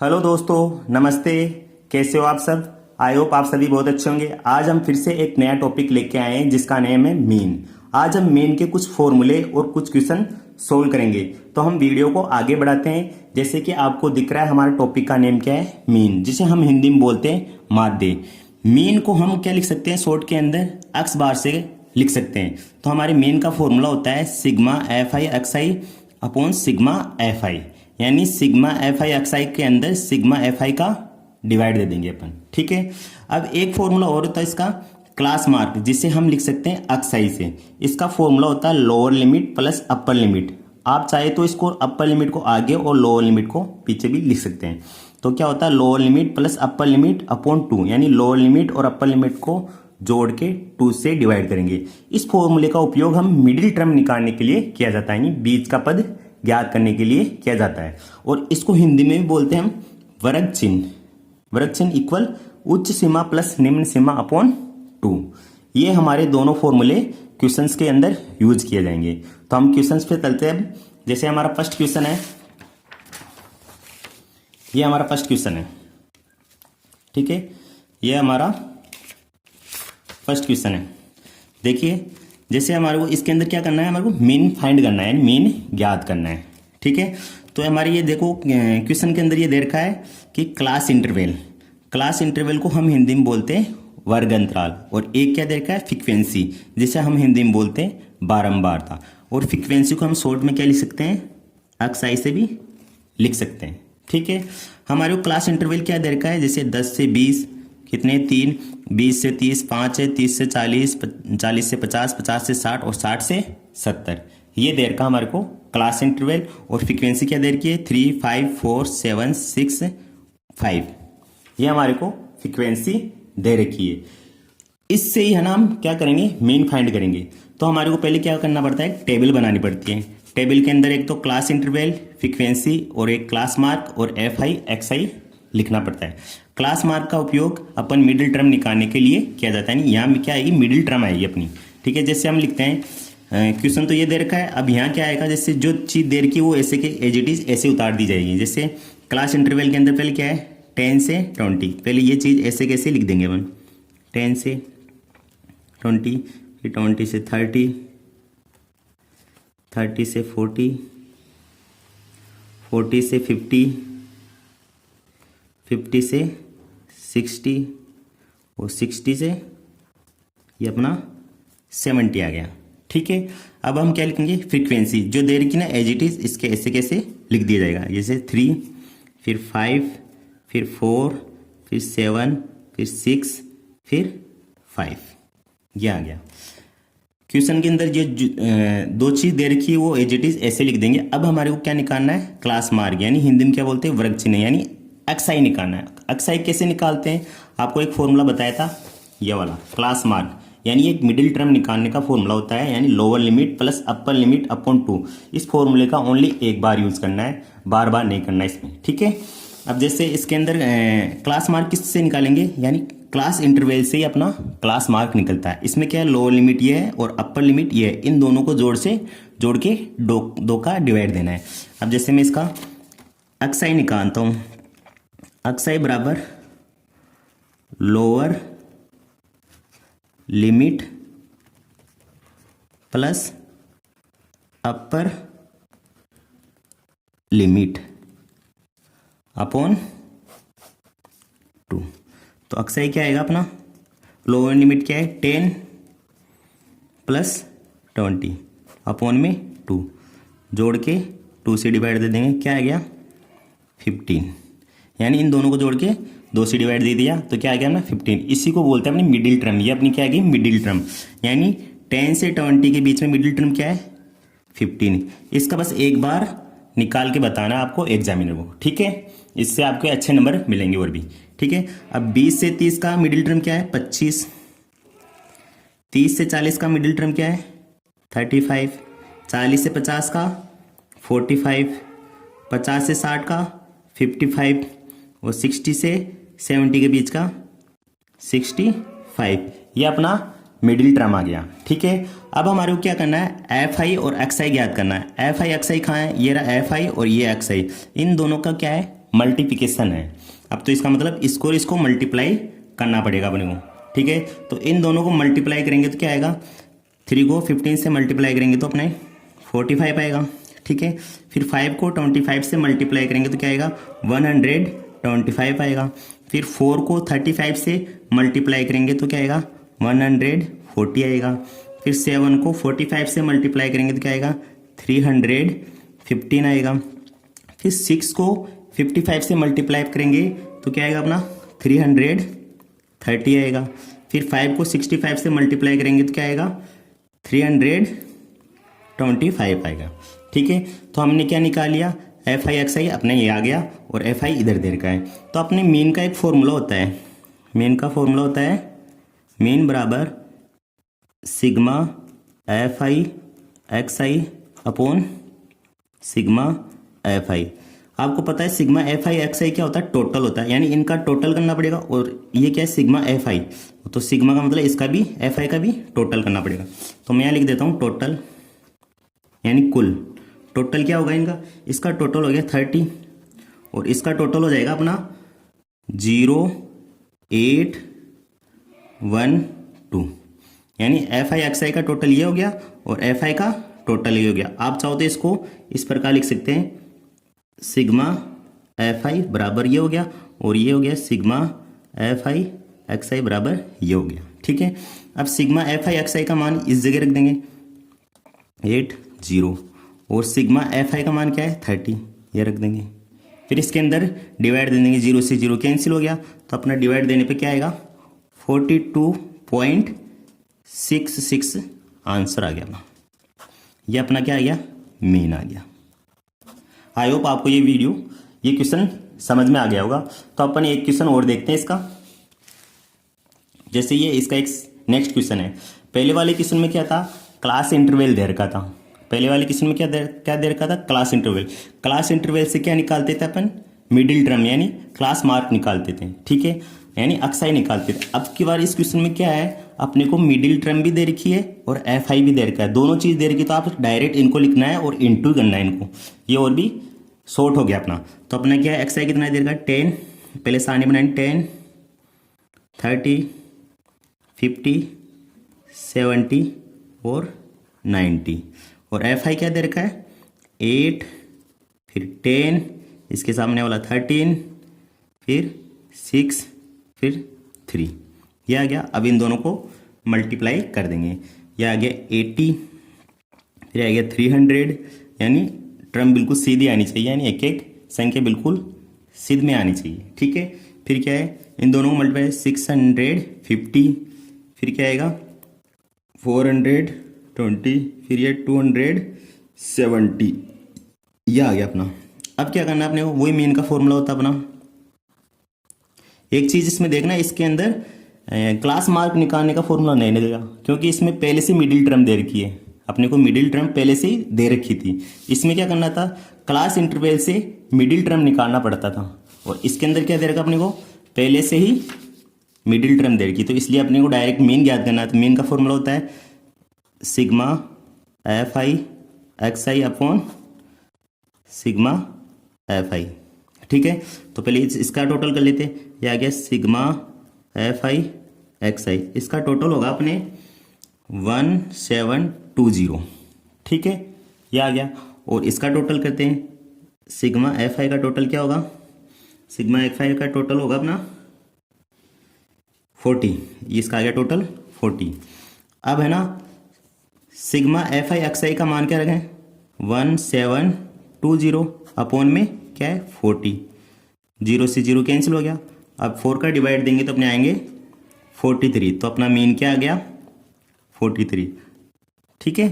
Hello दोस्तों, नमस्ते। कैसे हो आप सब? आई होप आप सभी बहुत अच्छे होंगे। आज हम फिर से एक नया टॉपिक लेके आए हैं जिसका नेम है मीन। आज हम मीन के कुछ फॉर्मूले और कुछ क्वेश्चन सोल्व करेंगे। तो हम वीडियो को आगे बढ़ाते हैं। जैसे कि आपको दिख रहा है हमारे टॉपिक का नेम क्या है, मीन, जिसे हम हिंदी में बोलते हैं माध्य। मीन को हम क्या लिख सकते हैं, शॉर्ट के अंदर एक्स बार से लिख सकते हैं। तो हमारे मीन का फॉर्मूला होता है sigma F I x I upon sigma F I, यानी सिग्मा एफ आई एक्स आई के अंदर सिग्मा एफ आई का डिवाइड दे देंगे अपन। ठीक है। अब एक फॉर्मूला और होता है इसका क्लास मार्क, जिसे हम लिख सकते हैं एक्स आई से। इसका फॉर्मूला होता है lower limit plus upper limit. आप चाहे तो इसको अपर लिमिट को आगे और लोअर लिमिट को पीछे भी लिख सकते हैं। तो क्या होता है, lower limit plus upper limit upon 2, यानी लोअर लिमिट और अपर लिमिट को जोड़ के 2 से डिवाइड करेंगे। इस फॉर्मूले का उपयोग हम मिडिल टर्म निकालने के लिए किया जाता है, यानी बीच का पद ज्ञात करने के लिए किया जाता है। और इसको हिंदी में भी बोलते हैं हम वर्ग चिन्ह। वर्ग चिन्ह इक्वल उच्च सीमा प्लस निम्न सीमा अपॉन 2। ये हमारे दोनों फॉर्मूले क्वेश्चंस के अंदर यूज किए जाएंगे। तो हम क्वेश्चंस पे चलते हैं। जैसे हमारा फर्स्ट क्वेश्चन है, ये हमारा फर्स्ट क्वेश्चन है। ठीक है, ये हमारा फर्स्ट क्वेश्चन है। देखिए, जैसे हमारे को इसके अंदर क्या करना है, हमारे को मीन फाइंड करना है, मीन ज्ञात करना है। ठीक है। तो हमारे ये देखो क्वेश्चन के अंदर ये दे रखा है कि क्लास इंटरवल। क्लास इंटरवल को हम हिंदी में बोलते हैं वर्ग अंतराल। और एक क्या दे रखा है, फ्रीक्वेंसी, जिसे हम हिंदी में बोलते हैं बारंबारता। और फ्रीक्वेंसी को हम शॉर्ट में क्या लिख सकते हैं, एक्स आई से भी लिख सकते हैं। ठीक है। हमारे को क्लास इंटरवल क्या दे रखा है, जैसे 10 से 20 कितने 3, 20 से 30 5 है, 30 से 40, 40 से 50, 50 से 60 और 60 से 70। ये दे रखा हमारे को क्लास इंटरवल। और फ्रीक्वेंसी क्या दे रखी है, 3, 5, 4, 7, 6, 5। ये हमारे को फ्रीक्वेंसी दे रखी है। इससे ही है ना हम क्या करेंगे, मीन फाइंड करेंगे। तो हमारे को पहले क्या करना पड़ता है, टेबल बनानी पड़ती है। टेबल के अंदर एक तो क्लास इंटरवल, फ्रीक्वेंसी और एक क्लास मार्क और एफ आई एक्स आई लिखना पड़ता है। क्लास मार्क का उपयोग अपन मिडिल टर्म निकालने के लिए किया जाता है। यहाँ क्या आएगी, मिडिल टर्म आएगी अपनी। ठीक है। जैसे हम लिखते हैं, क्वेश्चन तो ये दे रखा है। अब यहाँ क्या आएगा, जैसे जो चीज़ दे रखी है वो ऐसे के एज इट इज ऐसे उतार दी जाएगी। जैसे क्लास इंटरवल के अंदर पहले क्या है, 10 से 20। पहले ये चीज़ ऐसे कैसे लिख देंगे अपन, 10 से 20, फिर 20 से 30, 30 से 40, 40 से 50, 50 से 60 और 60 से ये अपना 70 आ गया। ठीक है। अब हम क्या लिखेंगे, फ्रीक्वेंसी जो दे रखी ना एज इट इज, इसके ऐसे कैसे लिख दिया जाएगा, जैसे 3, फिर 5, फिर 4, फिर 7, फिर 6, फिर 5। ये आ गया। क्वेश्चन के अंदर ये दो चीज दे रखी है वो एज इट इज ऐसे लिख देंगे। अब हमारे को क्या निकालना है, क्लास मार्क, यानी हिंदी में क्या बोलते हैं, वर्ग चिन्ह, यानी एक्स आई निकालना है। एक्स आई कैसे निकालते हैं, आपको एक फॉर्मूला बताया था, ये वाला क्लास मार्क, यानी एक मिडिल टर्म निकालने का फॉर्मूला होता है, यानी lower limit plus upper limit upon 2। इस फॉर्मूले का ओनली एक बार यूज करना है, बार बार नहीं करना इसमें। ठीक है। अब जैसे इसके अंदर क्लास मार्क किससे निकालेंगे, यानी क्लास इंटरवल से ही अपना क्लास मार्क निकलता है। इसमें क्या है, लोअर लिमिट ये है और अपर लिमिट ये है। इन दोनों को जोड़ के दो का डिवाइड देना है। अब जैसे मैं इसका एक्स आई निकालता हूँ, एक्स आई बराबर lower limit plus upper limit upon 2। तो एक्स आई क्या आएगा अपना, लोअर लिमिट क्या है 10 प्लस 20 अपॉन में 2, जोड़ के 2 से डिवाइड दे देंगे, क्या आ गया 15। यानी इन दोनों को जोड़ के 2 से डिवाइड दे दिया तो क्या आ गया ना 15। इसी को बोलते हैं अपनी मिडिल टर्म। ये अपनी क्या आ गई, मिडिल टर्म, यानी 10 से 20 के बीच में मिडिल टर्म क्या है 15। इसका बस एक बार निकाल के बताना आपको एग्जामिनर को। ठीक है। इससे आपको अच्छे नंबर मिलेंगे और भी। ठीक है। अब 20 से 30 का मिडिल टर्म क्या है 25, 30 से 40 का मिडिल टर्म क्या है 35, 40 से 50 का 45, 50 से 60 का 55 और 60 से 70 के बीच का 65। ये अपना मिडिल टर्म आ गया। ठीक है। अब हमारे को क्या करना है, एफ आई और एक्स आई ज्ञात करना है। एफ आई एक्स आई कहाँ है, ये रहा एफ आई और ये एक्स आई। इन दोनों का क्या है मल्टीप्लिकेशन है। अब तो इसका मतलब इसको और इसको मल्टीप्लाई करना पड़ेगा अपने को, ठीक है। तो इन दोनों को मल्टीप्लाई करेंगे तो क्या आएगा, 3 को 15 से मल्टीप्लाई करेंगे तो अपने 45 आएगा, ठीक है। फिर 5 को 25 से मल्टीप्लाई करेंगे तो क्या आएगा, 125 आएगा। फिर 4 को 35 से मल्टीप्लाई करेंगे तो क्या आएगा, 140 आएगा। फिर 7 को 45 से मल्टीप्लाई करेंगे तो क्या आएगा, 315 आएगा। फिर 6 को 55 से मल्टीप्लाई करेंगे तो क्या आएगा अपना, 330 आएगा। फिर 5 को 65 से मल्टीप्लाई करेंगे तो क्या आएगा, 325 आएगा, ठीक है। तो हमने क्या निकाल लिया, एफ आई एक्स आई अपने ये आ गया और एफ आई इधर देर का है। तो अपने मीन का एक फॉर्मूला होता है, मीन का फॉर्मूला होता है मीन बराबर sigma F I x I upon sigma F I. आपको पता है सिग्मा एफ आई एक्स आई क्या होता है, टोटल होता है, यानी इनका टोटल करना पड़ेगा। और ये क्या है, सिग्मा एफ आई, तो सिग्मा का मतलब इसका भी एफ आई का भी टोटल करना पड़ेगा। तो मैं यहाँ लिख देता हूँ टोटल, यानी कुल। टोटल क्या होगा इनका, इसका टोटल हो गया 30 और इसका टोटल हो जाएगा अपना 0812, यानी एफ आई एक्स आई का टोटल ये हो गया और एफ आई का टोटल ये हो गया। आप चाहो तो इसको इस प्रकार लिख सकते हैं, सिग्मा एफ आई बराबर ये हो गया और ये हो गया सिग्मा एफ आई एक्स आई बराबर ये हो गया, ठीक है। अब सिग्मा एफ आई एक्स आई का मान इस जगह रख देंगे 80 और सिग्मा एफ आई का मान क्या है 30, ये रख देंगे। फिर इसके अंदर डिवाइड दे देंगे, 0 से 0 कैंसिल हो गया, तो अपना डिवाइड देने पे क्या आएगा 42.66 आंसर आ गया अपना। ये अपना क्या आ गया, मीन आ गया। आई होप आपको ये वीडियो, ये क्वेश्चन समझ में आ गया होगा। तो अपन एक क्वेश्चन और देखते हैं इसका। जैसे ये इसका एक नेक्स्ट क्वेश्चन है। पहले वाले क्वेश्चन में क्या था, क्लास इंटरवल दे रखा था। पहले वाले क्वेश्चन में क्या दे रखा था, क्लास इंटरवल। क्लास इंटरवल से क्या निकालते थे अपन, मिडिल टर्म यानी क्लास मार्क निकालते थे, ठीक है, यानी अक्साई निकालते थे। अब की बार इस क्वेश्चन में क्या है, अपने को मिडिल टर्म भी दे रखी है और एफ आई भी दे रखा है, दोनों चीज दे रखी है। तो आप डायरेक्ट इनको लिखना है और इनटू करना है इनको, ये और भी शॉर्ट हो गया अपना। तो अपना क्या है, एक्स आई कितना दे रखा है 10, पहले सारणी बनाए 10, 30, 50, 70 और 90। और एफ आई क्या दे रखा है 8, फिर 10, इसके सामने वाला 13, फिर 6, फिर 3, यह आ गया। अब इन दोनों को मल्टीप्लाई कर देंगे, यह आ गया 80, फिर आ गया 300, यानी टर्म बिल्कुल सीधी आनी चाहिए, यानी एक एक संख्या बिल्कुल सीध में आनी चाहिए, ठीक है। फिर क्या है, इन दोनों को मल्टीप्लाई 650, फिर क्या आएगा 420, फिर ये 270, यह आ गया अपना। अब क्या करना है अपने को, वही मीन का फॉर्मूला होता है अपना। एक चीज इसमें देखना, इसके अंदर क्लास मार्क निकालने का फॉर्मूला नहीं लगेगा, क्योंकि इसमें पहले से मिडिल टर्म दे रखी है, अपने को मिडिल टर्म पहले से ही दे रखी थी। इसमें क्या करना था, क्लास इंटरवल से मिडिल टर्म निकालना पड़ता था, और इसके अंदर क्या दे रखा अपने को, पहले से ही मिडिल टर्म दे रखी, तो इसलिए अपने को डायरेक्ट मीन ज्ञात करना है। तो मीन का फॉर्मूला होता है sigma F I x I upon sigma F I, ठीक है। तो पहले इसका टोटल कर लेते हैं, ये आ गया सिग्मा एफ आई एक्स आई, इसका टोटल होगा अपने 1720, ठीक है, ये आ गया। और इसका टोटल करते हैं, सिग्मा एफ आई का टोटल क्या होगा, सिग्मा एफ आई का टोटल होगा अपना 40, इसका आ गया टोटल 40। अब है ना, सिग्मा एफ आई एक्स आई का मान क्या रखें 1720 अपॉन में क्या है 40, 0 से 0 कैंसिल हो गया। अब 4 का डिवाइड देंगे तो अपने आएंगे 43, तो अपना मीन क्या आ गया 43, ठीक है।